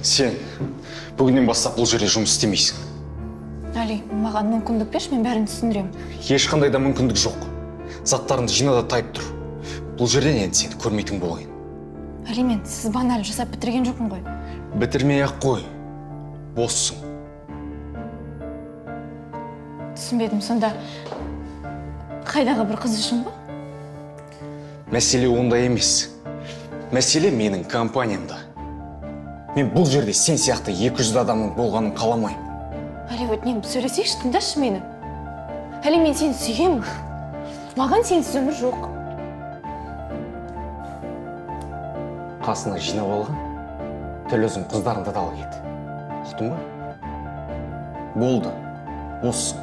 Сен бүгіннен бастап бұл жерде жұмыс істемейсің. Али, маған мүмкіндік берші, мен бәрін түсіндірем. Ешқандай да мүмкіндік жоқ. Заттарыңды жина да тайып тұр. Бұл жерден енді сені көрмейтін болайын. Али, мен сіз баналь жасап бітірген жоқпын ғой. Бітірмей-ақ қой. Боссың. Түсінбедім, сонда қайдағы бір қыз үшін ба? Мәселе онда емес. Мәселе менің компаниямда. Мен бұл жерде сен сияқты 200 адамның болғанын қаламайым. Али, өтінемін, сөйлесейікші, тыңдашы мені. Али, мен сені сүйемін. Маған сенсіз өмір жоқ. Қасына жинап алған, тіл өзім қыздарыңды да ала кет. Ұқтың ба? Болды. Боссың.